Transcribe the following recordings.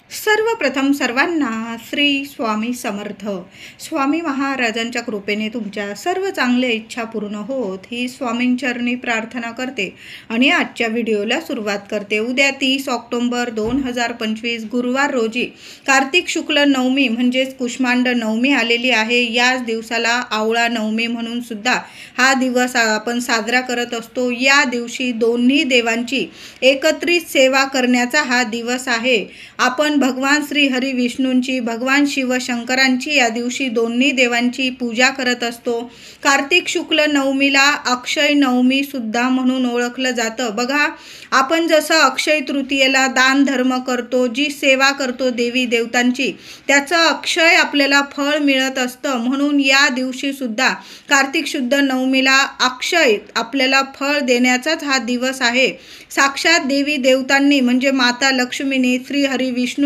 सर्वप्रथम सर्वांना श्री स्वामी समर्थ. स्वामी महाराजांच्या कृपेने तुमच्या सर्व चांगल्या इच्छा पूर्ण होत ही स्वामींचरणी प्रार्थना करते आणि आजच्या व्हिडिओला सुरुवात करते. उद्या 30 ऑक्टोबर 2025 गुरुवार रोजी कार्तिक शुक्ल नवमी म्हणजेच कुष्मांड नवमी आलेली आहे. याच दिवसाला आवळा नवमी म्हणून सुद्धा हा दिवस आपण साजरा करत असतो. या दिवशी दोन्ही देवांची एकत्रित सेवा करण्याचा हा दिवस आहे. आपण भगवान श्री हरी विष्णूंची, भगवान शिवशंकरांची या दिवशी दोन्ही देवांची पूजा करत असतो. कार्तिक शुक्ल नवमीला अक्षय नवमी सुद्धा म्हणून ओळखलं जातं. बघा, आपण जसं अक्षय तृतीयेला दान धर्म करतो, जी सेवा करतो देवी देवतांची, त्याचं अक्षय आपल्याला फळ मिळत असतं. म्हणून या दिवशी सुद्धा कार्तिक शुद्ध नवमीला अक्षय आपल्याला फळ देण्याचाच हा दिवस आहे. साक्षात देवी देवतांनी म्हणजे माता लक्ष्मीनी, श्री हरी विष्णूंनी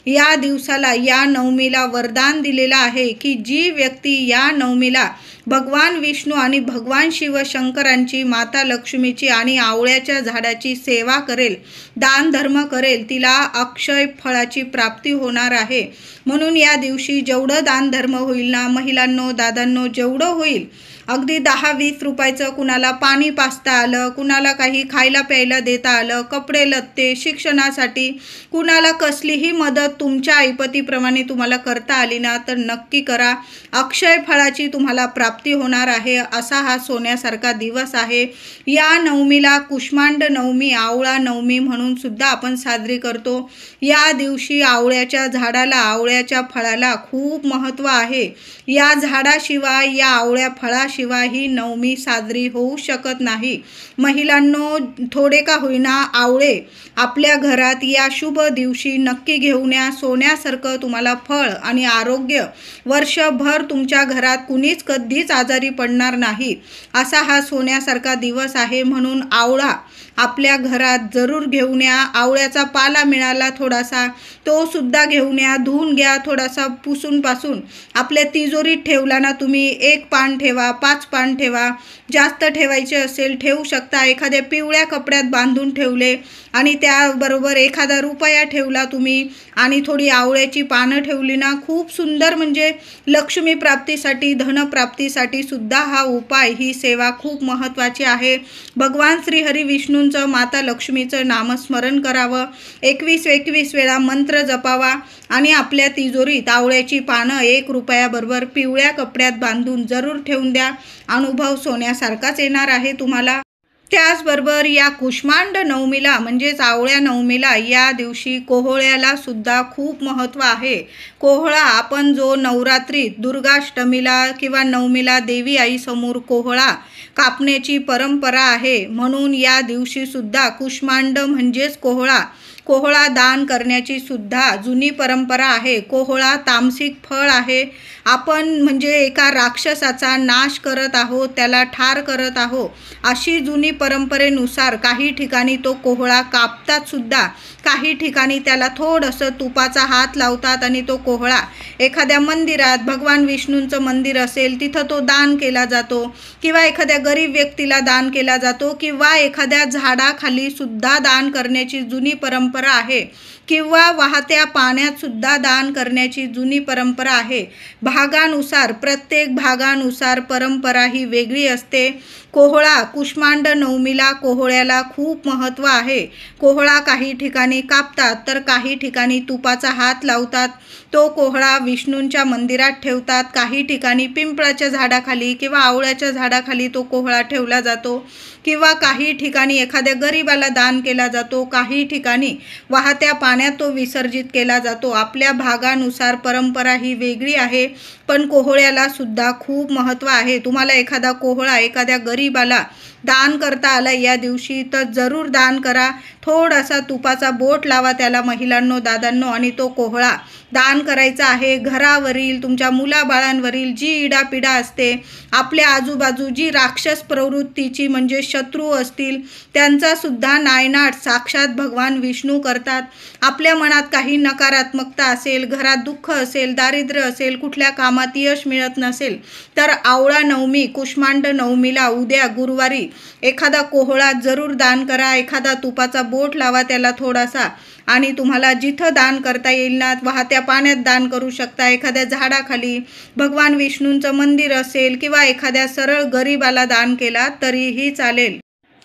या दिवसाला, या नवमीला वरदान दिलेलं आहे की जी व्यक्ती या नवमीला भगवान विष्णू आणि भगवान शिवशंकरांची, माता लक्ष्मीची आणि आवळ्याच्या झाडाची सेवा करेल, दान धर्म करेल, तिला अक्षय फळाची प्राप्ती होणार आहे. म्हणून या दिवशी जेवढं दान धर्म होईल ना महिलांनो, दादांनो, जेवढं होईल, अगदी 10-20 रुपयाचं कुणाला पाणी पाजता आलं, कुणाला काही खायला प्यायला देता आलं, कपडे लत्ते, शिक्षणासाठी कुणाला कसलीही मदत तुमच्या ऐपतीप्रमाणे तुम्हाला करता आली ना तर नक्की करा. अक्षय फळाची तुम्हाला प्राप्ती होणार आहे. असा हा सोन्यासारखा दिवस आहे. या नवमीला कुष्मांड नवमी, आवळा नवमी म्हणून सुद्धा आपण साजरी करतो. या दिवशी आवळ्याच्या झाडाला, आवळ्याच्या फळाला खूप महत्त्व आहे. या झाडाशिवाय, या आवळ्या फळाशिवाय ही नवमी साजरी होऊ शकत नाही. महिलांनो, थोडे का होईना आवळे आपल्या घरात या शुभ दिवशी नक्की घेऊन या. सोन्यासारखं तुम्हाला फळ आणि आरोग्य, वर्षभर तुमच्या घरात कुणीच कधीच आजारी पडणार नाही, असा हा सोन्यासारखा दिवस आहे. म्हणून आवळा आपल्या घरात जरूर घेऊन या. आवळ्याचा पाला मिळाला थोडासा, तो सुद्धा घेऊन या. धुवून घ्या, थोडासा पुसून पासून आपल्या तिजोरीत ठेवला ना तुम्ही, 1 पान ठेवा, 5 पान ठेवा, जास्त ठेवायचे असेल ठेवू शकता. एखाद्या पिवळ्या कपड्यात बांधून ठेवले आणि त्याबरोबर एखादा रुपया ठेवला तुम्ही आणि थोडी आवळ्याची पानं ठेवली ना, खूप सुंदर, म्हणजे लक्ष्मी प्राप्तीसाठी, धनप्राप्तीसाठी सुद्धा हा उपाय, ही सेवा खूप महत्त्वाची आहे. भगवान श्री हरी विष्णूंचं, माता लक्ष्मीचं नामस्मरण करावं, 21 वेळा मंत्र जपावा आणि आपल्या तिजोरीत आवळ्याची पानं 1 रुपयाबरोबर पिवळ्या कपड्यात बांधून जरूर ठेवून द्या. अनुभव सोन्यासारखाच येणार आहे तुम्हाला. त्याचबरोबर या कुष्मांड नवमीला म्हणजेच आवळ्या नवमीला या दिवशी कोहळ्याला सुद्धा खूप महत्त्व आहे. कोहळा आपण जो नवरात्रीत दुर्गाष्टमीला किंवा नवमीला देवी आईसमोर कोहळा कापण्याची परंपरा आहे. म्हणून या दिवशी सुद्धा कुष्मांड म्हणजेच कोहळा दान करण्याची सुद्धा जुनी परंपरा आहे. कोहळा तामसिक फळ आहे. आपण म्हणजे एका राक्षसाचा नाश करत आहोत, त्याला ठार करत आहोत, अशी जुनी परंपरेनुसार काही ठिकाणी तो कोहळा कापतात सुद्धा. काही ठिकाणी त्याला थोडंसं तुपाचा हात लावतात आणि तो कोहळा एखाद्या मंदिरात, भगवान विष्णूंचं मंदिर असेल तिथं तो दान केला जातो, किंवा एखाद्या गरीब व्यक्तीला दान केला जातो, किंवा एखाद्या झाडाखाली सुद्धा दान करण्याची जुनी परंपरा आहे, किंवा वाहत्या पाण्यात सुद्धा दान करण्याची जुनी परंपरा आहे. भागानुसार, प्रत्येक भागानुसार परंपरा ही वेगळी असते. कोहळा, कुष्मांड नवमीला कोहळ्याला खूप महत्त्व आहे. कोहळा काही ठिकाणी कापतात तर काही ठिकाणी तुपाचा हात लावतात. तो कोहळा विष्णूंच्या मंदिरात ठेवतात. काही ठिकाणी पिंपळाच्या झाडाखाली किंवा आवळ्याच्या झाडाखाली तो कोहळा ठेवला जातो, किंवा काही ठिकाणी एखाद्या गरीबाला दान केला जातो. काही ठिकाणी वाहत्या पाण्यात तो विसर्जित केला जातो. आपल्या भागानुसार परंपरा ही वेगळी आहे. पण कोहळ्याला सुद्धा खूप महत्त्व आहे. तुम्हाला एखादा कोहळा एखाद्या गरीबाला दान करता आला या दिवशी तर जरूर दान करा. थोडासा तुपाचा बोट लावा त्याला महिलांनो, दादांनो, आणि तो कोहळा दान करायचा आहे. घरावरील, तुमच्या मुलाबाळांवरील जी इडापिडा असते, आपल्या आजूबाजू जी राक्षस प्रवृत्तीची म्हणजे शत्रू असतील, त्यांचा सुद्धा नायनाट साक्षात भगवान विष्णू करतात. आपल्या मनात काही नकारात्मकता असेल, घरात दुःख असेल, दारिद्र्य असेल, कुठल्या कामात यश मिळत नसेल, तर आवळा नवमी, कुष्मांड नवमीला उद्या गुरुवारी एखादा कोहळा जरूर दान करा, एखादा तुपाचा बोट लावा त्याला थोडासा, आणि तुम्हाला जिथं दान करता येईल ना, वाहत्या पाण्यात दान करू शकता, एखाद्या झाडाखाली, भगवान विष्णूंचं मंदिर असेल किंवा एखाद्या सरळ गरीबाला दान केला तरीही चालेल.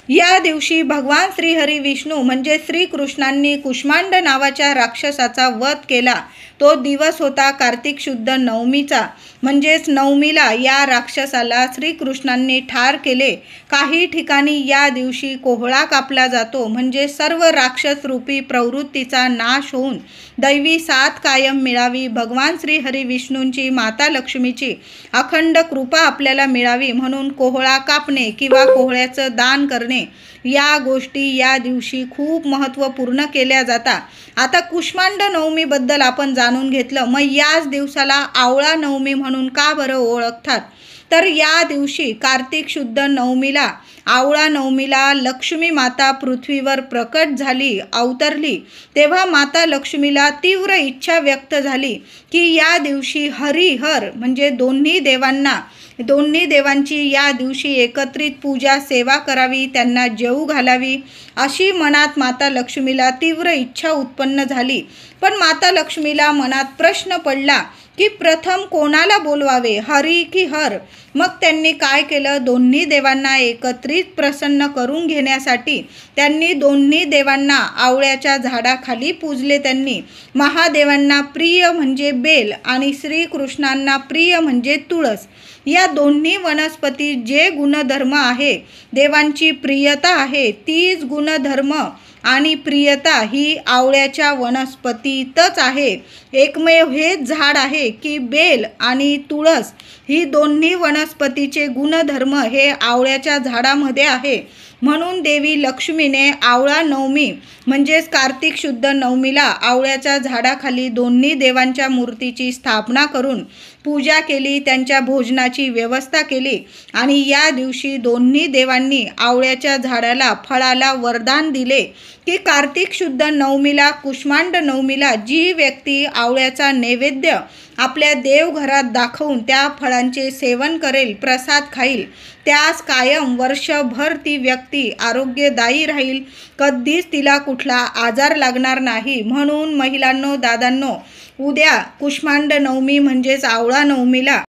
या दिवशी भगवान श्रीहरी विष्णू म्हणजे श्रीकृष्णांनी कुष्मांड नावाच्या राक्षसाचा वध केला. तो दिवस होता कार्तिक शुद्ध नवमीचा, म्हणजेच नवमीला या राक्षसाला श्रीकृष्णांनी ठार केले. काही ठिकाणी या दिवशी कोहळा कापला जातो, म्हणजे सर्व राक्षस रूपी प्रवृत्तीचा नाश होऊन दैवी साथ कायम मिळावी, भगवान श्रीहरी विष्णूंची, माता लक्ष्मीची अखंड कृपा आपल्याला मिळावी म्हणून कोहळा कापणे किंवा कोहळ्याचं दान करणे या गोष्टी या दिवशी खूप महत्त्वपूर्ण केल्या जातात. आता कुष्मांड नवमीबद्दल आपण जाणून घेतलं. मग याच दिवसाला आवळा नवमी म्हणून का बरं ओळखतात? तर या दिवशी कार्तिक शुद्ध नवमीला, आवळा नवमीला लक्ष्मी माता पृथ्वीवर प्रकट झाली, अवतरली. तेव्हा माता लक्ष्मीला तीव्र इच्छा व्यक्त झाली की या दिवशी हरिहर म्हणजे दोन्ही देवांची या दिवशी एकत्रित पूजा सेवा करावी, त्यांना जेवू घालावी, अशी मनात माता लक्ष्मीला तीव्र इच्छा उत्पन्न झाली. पण माता लक्ष्मीला मनात प्रश्न पडला की प्रथम कोणाला बोलवावे, हरी की हर? मग त्यांनी काय केलं? दोन्ही देवांना एकत्रित प्रसन्न करून घेण्यासाठी त्यांनी दोन्ही देवांना आवळ्याच्या झाडाखाली पूजले. त्यांनी महादेवांना प्रिय म्हणजे बेल आणि श्रीकृष्णांना प्रिय म्हणजे तुळस, या दोन्ही वनस्पती जे गुणधर्म आहे, देवांची प्रियता आहे, तीच गुणधर्म आणि प्रियता ही आवळ्याच्या वनस्पतीतच आहे. एकमेव हेच झाड आहे की बेल आणि तुळस ही दोन्ही वनस्पतीचे गुणधर्म हे आवळ्याच्या झाडामध्ये आहे. म्हणून देवी लक्ष्मीने आवळा नवमी म्हणजेच कार्तिक शुद्ध नवमीला आवळ्याच्या झाडाखाली दोन्ही देवांच्या मूर्तीची स्थापना करून पूजा केली, त्यांच्या भोजनाची व्यवस्था केली आणि या दिवशी दोन्ही देवांनी आवळ्याच्या झाडाला फळाला वरदान दिले की कार्तिक शुद्ध नवमीला, कुष्मांड नवमीला जी व्यक्ती आवळ्याचा नैवेद्य आपल्या देवघरात दाखवून त्या फळांचे सेवन करेल, प्रसाद खाईल, त्यास कायम वर्षभर ती व्यक्ती आरोग्यदायी राहील, कधीच तिला कुठला आजार लागणार नाही. म्हणून महिलांनो, दादांनो, उद्या कुष्मांड नवमी म्हणजेच आवळा नवमीला,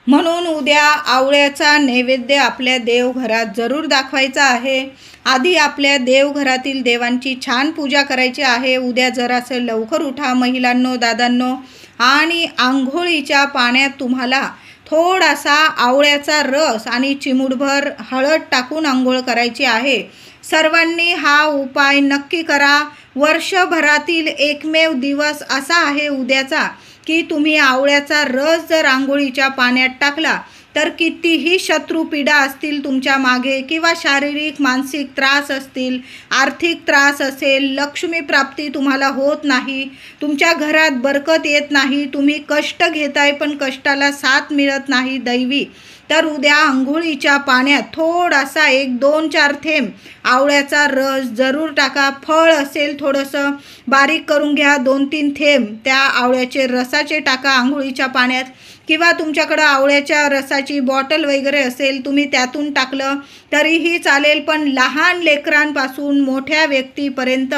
म्हणून उद्या आवळ्याचा नैवेद्य आपल्या देवघरात जरूर दाखवायचा आहे. आधी आपल्या देवघरातील देवांची छान पूजा करायची आहे. उद्या जरासं लवकर उठा महिलांनो, दादांनो, आणि आंघोळीच्या पाण्यात तुम्हाला थोडासा आवळ्याचा रस आणि चिमूटभर हळद टाकून आंघोळ करायची आहे. सर्वांनी हा उपाय नक्की करा. वर्षभरातील एकमेव दिवस असा आहे उद्याचा की तुम्ही आवळ्याचा रस जर आंघोळीच्या पाण्यात टाकला तर कितीही शत्रुपीडा असतील तुमच्या मागे किंवा शारीरिक मानसिक त्रास असतील, आर्थिक त्रास असेल, लक्ष्मी प्राप्ती तुम्हाला होत नाही, तुमच्या घरात बरकत येत नाही, तुम्ही कष्ट घेताय पण कष्टाला साथ मिळत नाही दैवी, तर उद्या आंघोळीच्या पाण्यात थोडासा 1-2-4 थेंब आवळ्याचा रस जरूर टाका. फळ असेल थोडंसं बारीक करून घ्या, 2-3 थेंब त्या आवळ्याचे रसाचे टाका आंघोळीच्या पाण्यात, किंवा तुमच्याकडं आवळ्याच्या रसाची बॉटल वगैरे असेल तुम्ही त्यातून टाकलं तरीही चालेल. पण लहान लेकरांपासून मोठ्या व्यक्तीपर्यंत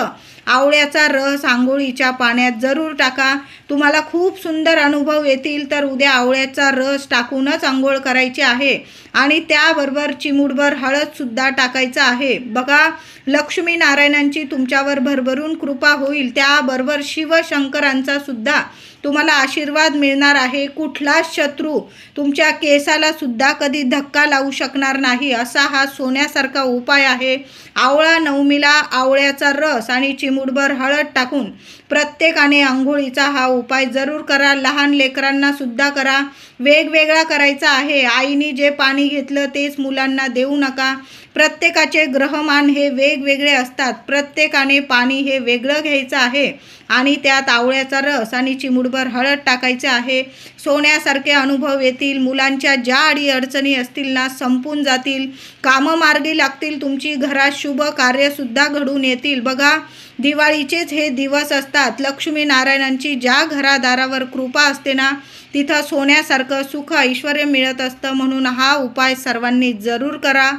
आवळ्याचा रस आंघोळीच्या पाण्यात जरूर टाका. तुम्हाला खूप सुंदर अनुभव येतील. तर उद्या आवळ्याचा रस टाकूनच आंघोळ करायची आहे आणि त्याबरोबर चिमूटभर हळदसुद्धा टाकायचं आहे. बघा, लक्ष्मी नारायणांची तुमच्यावर भरभरून कृपा होईल. त्याबरोबर शिवशंकरांचा सुद्धा तुम्हाला आशीर्वाद मिळणार आहे. कुठलाच शत्रू तुमच्या केसाला सुद्धा कधी धक्का लावू शकणार नाही, असा हा सोन्यासारखा उपाय आहे. आवळा नवमीला आवळ्याचा रस आणि चिमूटभर हळद टाकून प्रत्येकाने आंघोळीचा हा उपाय जरूर करा. लहान लेकरांना सुद्धा करा. वेगवेगळा करायचा आहे. आईने जे पाणी घेतलं तेच मुलांना देऊ नका. प्रत्येकाचे ग्रहमान हे वेगवेगळे असतात. प्रत्येकाने पाणी हे वेगळं घ्यायचं आहे आणि त्यात आवळ्याचा रस आणि चिमूटभर हळद टाकायचे आहे. सोन्यासारखे अनुभव येतील. मुलांच्या ज्या अडीअडचणी असतील ना संपून जातील. कामं मार्गी लागतील. तुमची घरात शुभ कार्यसुद्धा घडून येतील. बघा, दिवाळीचेच हे दिवस असतात. लक्ष्मी नारायणांची ज्या घरादारावर कृपा असते ना तिथं सोन्यासारखं सुख ऐश्वर्य मिळत असतं. म्हणून हा उपाय सर्वांनी जरूर करा.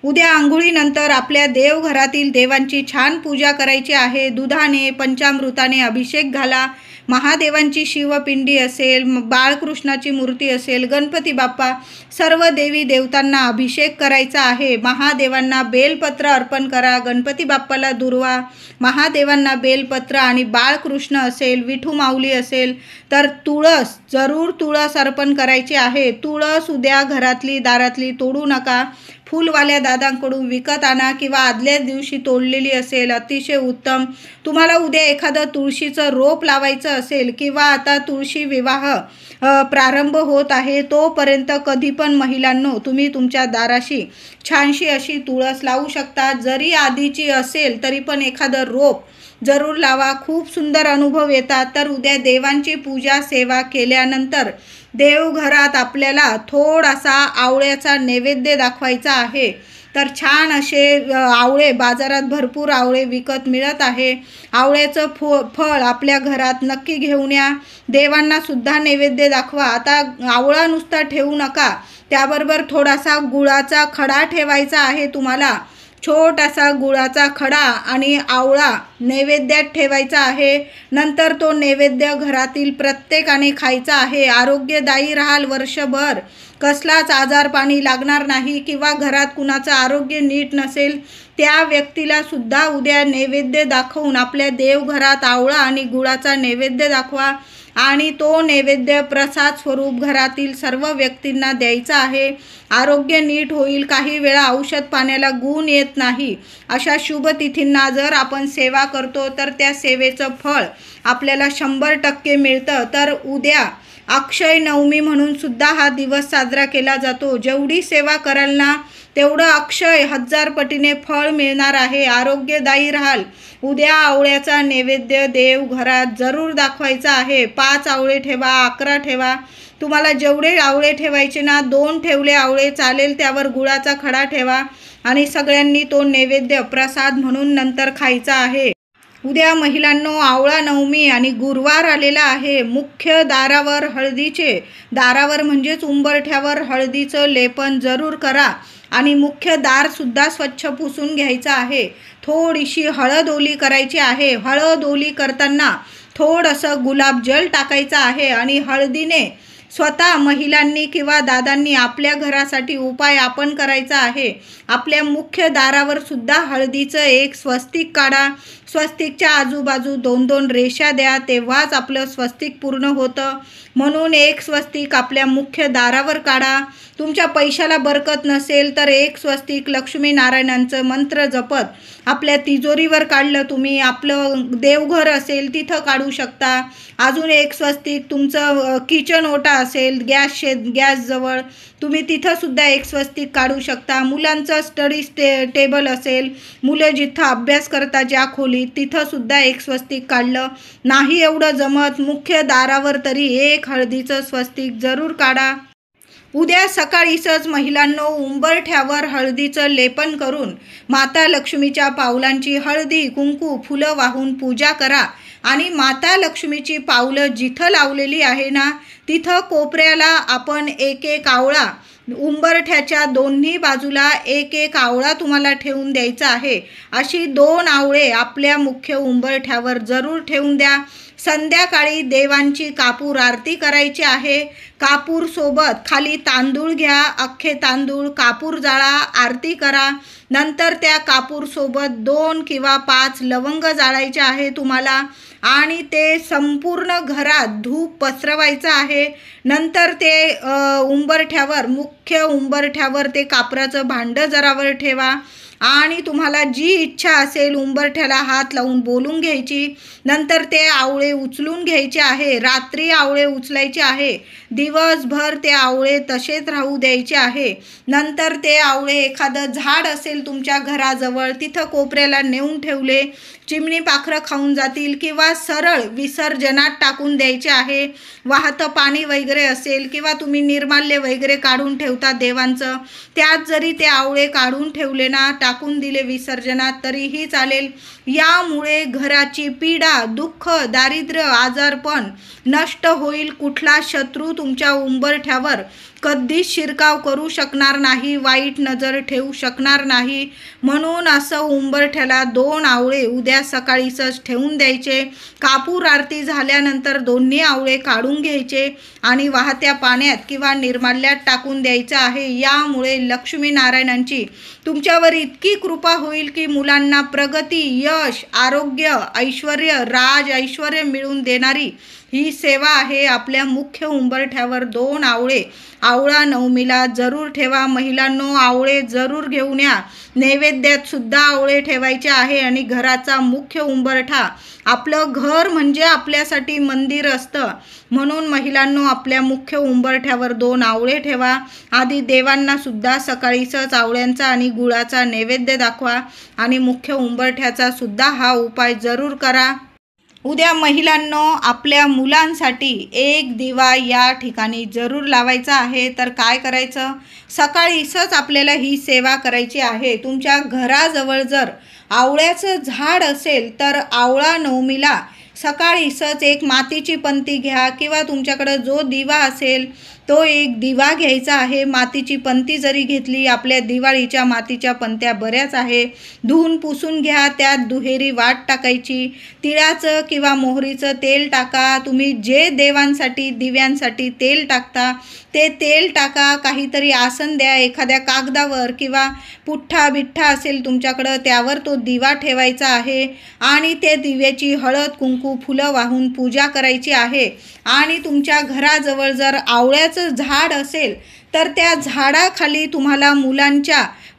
उद्या आंघोळीनंतर आपल्या देवघरातील देवांची छान पूजा करायची आहे. दुधाने पंचामृताने अभिषेक घाला. महादेवांची शिवपिंडी असेल, बाळकृष्णाची मूर्ती असेल, गणपती बाप्पा, सर्व देवी देवतांना अभिषेक करायचा आहे. महादेवांना बेलपत्र अर्पण करा. गणपती बाप्पाला दुर्वा, महादेवांना बेलपत्र आणि बाळकृष्ण असेल, विठू माऊली असेल तर तुळस, जरूर तुळस अर्पण करायची आहे. तुळस उद्या घरातली दारातली तोडू नका. फुलवाल्या दादांकडून विकत आणा किंवा आदल्या दिवशी तोडलेली असेल, अतिशय उत्तम. तुम्हाला उद्या एखादं तुळशीचं रोप लावायचं असेल किंवा आता तुळशी विवाह प्रारंभ होत आहे, तोपर्यंत कधी पण महिलांनो तुम्ही तुमच्या दाराशी छानशी अशी तुळस लावू शकता. जरी आधीची असेल तरी पण एखादं रोप जरूर लावा. खूप सुंदर अनुभव येतात. तर उद्या देवांची पूजा सेवा केल्यानंतर देवघरात आपल्याला थोडासा आवळ्याचा नैवेद्य दाखवायचा आहे. तर छान असे आवळे, बाजारात भरपूर आवळे विकत मिळत आहे. आवळ्याचं फळ आपल्या घरात नक्की घेऊन या. देवांना सुद्धा नैवेद्य दाखवा. आता आवळा नुसता ठेवू नका, त्याबरोबर थोडासा गुळाचा खडा ठेवायचा आहे तुम्हाला. छोटासा गुळाचा खडा आणि आवळा नैवेद्यात ठेवायचा आहे. नंतर तो नैवेद्य घरातील प्रत्येकाने खायचा आहे. आरोग्यदायी राहाल वर्षभर. कसलाच आजारपाणी लागणार नाही किंवा घरात कुणाचं आरोग्य नीट नसेल त्या व्यक्तीला सुद्धा उद्या नैवेद्य दाखवून आपल्या देवघरात आवळा आणि गुळाचा नैवेद्य दाखवा आणि तो नैवेद्य प्रसाद स्वरूप घरातील सर्व व्यक्तींना द्यायचा आहे. आरोग्य नीट होईल. काही वेळा औषध पाण्याला गुण येत नाही. अशा शुभ तिथींना जर आपण सेवा करतो तर त्या सेवेचं फळ आपल्याला 100% मिळतं. तर उद्या अक्षय नवमी म्हणून सुद्धा हा दिवस साजरा केला जातो. जेवढी सेवा कराल ना तेवढं अक्षय 1000 पटीने फळ मिळणार आहे. आरोग्यदायी राहाल. उद्या आवळ्याचा नैवेद्य देव घरात जरूर दाखवायचा आहे. 5 आवळे ठेवा, 11 ठेवा. तुम्हाला जेवढे आवळे ठेवायचे ना, 2 ठेवले आवळे चालेल. त्यावर गुळाचा खडा ठेवा आणि सगळ्यांनी तो नैवेद्य प्रसाद म्हणून नंतर खायचा आहे. उद्या महिलांनो आवळा नवमी आणि गुरुवार आलेला आहे. मुख्य दारावर हळदीचे, दारावर म्हणजेच उंबरठ्यावर हळदीचं लेपन जरूर करा आणि मुख्य दारसुद्धा स्वच्छ पुसून घ्यायचं आहे. थोडीशी हळद ओली करायची आहे. हळद ओली करताना थोडंसं गुलाबजल टाकायचं आहे आणि हळदीने स्वतः महिलांनी किंवा दादांनी आपल्या घरासाठी उपाय आपण करायचा आहे. आपल्या मुख्य दारावर सुद्धा हळदीचं एक स्वस्तिक काढा. स्वस्तिकच्या आजूबाजू 2-2 रेषा द्या, तेव्हाच आपलं स्वस्तिक पूर्ण होतं. म्हणून एक स्वस्तिक आपल्या मुख्य दारावर काढा. तुमच्या पैशाला बरकत नसेल तर एक स्वस्तिक लक्ष्मीनारायणांचं मंत्र जपत आपल्या तिजोरीवर काढलं तुम्ही. आपलं देवघर असेल तिथं काढू शकता. अजून एक स्वस्तिक तुमचं किचन ओटा असेल, गॅसजवळ तुम्ही तिथंसुद्धा एक स्वस्तिक काढू शकता. मुलांचं स्टडी टेबल असेल, मुलं जिथं अभ्यास करतात ज्या खोलीत, तिथंसुद्धा एक स्वस्तिक काढलं. नाही एवढं जमत, मुख्य दारावर तरी एक हळदीचं स्वस्तिक जरूर काढा. उद्या सकाळीच महिलांनो उंबरठ्यावर हळदीचं लेपन करून माता लक्ष्मीच्या पावलांची हळदी, कुंकू, फुलं वाहून पूजा करा आणि माता लक्ष्मीची पावलं जिथं लावलेली आहे ना तिथं कोपऱ्याला आपण एक आवळा, उंबरठ्याच्या दोन्ही बाजूला एक आवळा तुम्हाला ठेवून द्यायचा आहे. अशी 2 आवळे आपल्या मुख्य उंबरठ्यावर जरूर ठेवून द्या. संध्याकाळी देवांची कापूर आरती करायची आहे. कापूर सोबत खाली तांदूळ घ्या, अख्खे तांदूळ, कापूर जाळा, आरती करा. नंतर त्या कापूर सोबत 2 किंवा 5 लवंग जाळायचे आहे तुम्हाला आणि ते संपूर्ण घरात धूप पसरवायचं आहे. नंतर ते उंबरठ्यावर, मुख्य उंबरठ्यावर ते कापराचं भांडं जरावर ठेवा आणि तुम्हाला जी इच्छा असेल उंबरठ्याला हात लावून बोलून घ्यायची. नंतर ते आवळे उचलून घ्यायचे आहे. रात्री आवळे उचलायचे आहे. दिवसभर ते आवळे तसेच राहू द्यायचे आहे. नंतर ते आवळे एखादं झाड असेल तुमच्या घराजवळ तिथं कोपऱ्याला नेऊन ठेवले, चिमणी पाखरं खाऊन जातील किंवा सरळ विसर्जनात टाकून द्यायचे आहे. वाहतं पाणी वगैरे असेल किंवा तुम्ही निर्माल्य वगैरे काढून ठेवता देवांचं, त्यात जरी ते आवळे काढून ठेवले ना, टाकून दिले विसर्जनात तरीही चालेल. यामुळे घराची पीडा, दुःख, दारिद्र्य, आजारपण नष्ट होईल. कुठला शत्रू तुमच्या उंबरठ्यावर कधीच शिरकाव करू शकणार नाही, वाईट नजर ठेवू शकणार नाही. म्हणून असं उंबरठ्याला 2 आवळे उद्या सकाळीच ठेवून द्यायचे. कापूर आरती झाल्यानंतर दोन्ही आवळे काढून घ्यायचे आणि वाहत्या पाण्यात किंवा निर्माल्यात टाकून द्यायचं आहे. यामुळे लक्ष्मीनारायणांची तुमच्यावर इतकी कृपा होईल की मुलांना प्रगती, यश, आरोग्य, ऐश्वर्य, राज ऐश्वर्य मिळवून देणारी ही सेवा आहे. आपल्या मुख्य उंबरठ्यावर 2 आवळे आवळा नवमीला जरूर ठेवा. महिलांनो, आवळे जरूर घेऊन या. नैवेद्यात सुद्धा आवळे ठेवायचे आहे. आणि घराचा मुख्य उंबरठा, आपलं घर म्हणजे आपल्यासाठी मंदिर असतं. म्हणून महिलांनो, आपल्या मुख्य उंबरठ्यावर 2 आवळे ठेवा. आधी देवांना सुद्धा सकाळीच आवळ्यांचा आणि गुळाचा नैवेद्य दाखवा आणि मुख्य उंबरठ्याचा सुद्धा हा उपाय जरूर करा. उद्या महिलांनो, आपल्या मुलांसाठी एक दिवा या ठिकाणी जरूर लावायचा आहे. तर काय करायचं, सकाळीच आपल्याला ही सेवा करायची आहे. तुमच्या घराजवळ जर आवळ्याचं झाड असेल तर आवळा नवमीला सकाळीच एक मातीची पंती घ्या किंवा तुमच्याकडं जो दिवा असेल तो एक दिवा घ्यायचा आहे. मातीची पंती जरी घेतली, आपल्या दिवाळीच्या मातीच्या पंत्या बऱ्याच आहे, धुवून पुसून घ्या. त्यात दुहेरी वाट टाकायची. तिळाचं किंवा मोहरीचं तेल टाका. तुम्ही जे देवांसाठी दिव्यांसाठी तेल टाकता ते तेल टाका. काहीतरी आसन द्या एखाद्या कागदावर किंवा पुठ्ठा बिठ्ठा असेल तुमच्याकडं, त्यावर तो दिवा ठेवायचा आहे आणि ते दिव्याची हळद कुंकू फुलं वाहून पूजा करायची आहे. आणि तुमच्या घराजवळ जर आवळ्याचं झाड असेल तर त्या झाडाखाली तुम्हाला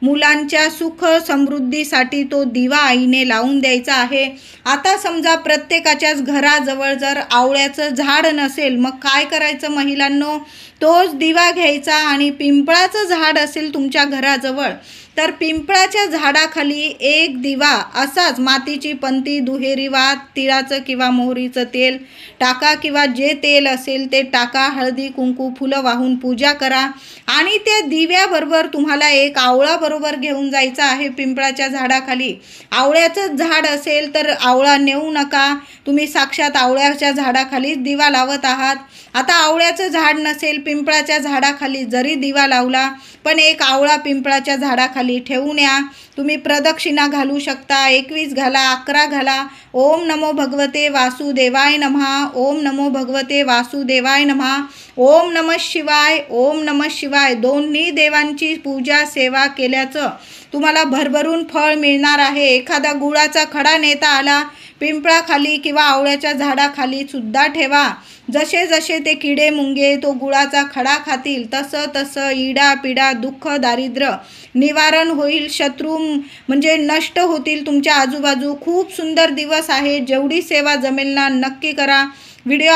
मुलांच्या सुख समृद्धीसाठी तो दिवा आईने लावून द्यायचा आहे. आता समजा प्रत्येकाच्याच घराजवळ जर आवळ्याचं झाड नसेल, मग काय करायचं महिलांनो, तोच दिवा घ्यायचा आणि पिंपळाचं झाड असेल तुमच्या घराजवळ तर पिंपळाच्या झाडाखाली एक दिवा असाच मातीची पंती, दुहेरी वात, तिळाचं किंवा मोहरीचं तेल टाका किंवा जे तेल असेल ते टाका. हळदी कुंकू फुलं वाहून पूजा करा आणि त्या दिव्याबरोबर तुम्हाला एक आवळा बरोबर घेऊन जायचा आहे पिंपळाच्या झाडाखाली. आवळ्याचं झाड असेल तर आवळा नेऊ नका, तुम्ही साक्षात आवळ्याच्या झाडाखालीच दिवा लावत आहात. आता आवळ्याचं झाड नसेल, पिंपळाच्या झाडाखाली जरी दिवा लावला पण एक आवळा पिंपळाच्या झाडाखाली ठेवून या. तुम्ही प्रदक्षिणा घालू शकता, 21 घाला, 11 घाला. ओम नमो भगवते वासुदेवाय नमः. ओम नमो भगवते वासुदेवाय नमः. ओम नमः शिवाय. ओम नमः शिवाय. दोन्ही देवांची पूजा सेवा केल्याचं तुम्हाला भरभरून फळ मिळणार आहे. एखादा गुळाचा खडा नेता आला पिंपळाखाली किंवा आवळ्याच्या झाडाखाली सुद्धा ठेवा. जसे जसे ते किडे मुंगे तो गुळाचा खडा खातील तसं तसं इडा पिडा दुःख दारिद्र्य निवारण होईल. शत्रू म्हणजे नष्ट होतील तुमच्या आजूबाजू. खूप सुंदर दिवस आहे. जेवढी सेवा जमेल ना नक्की करा. व्हिडिओ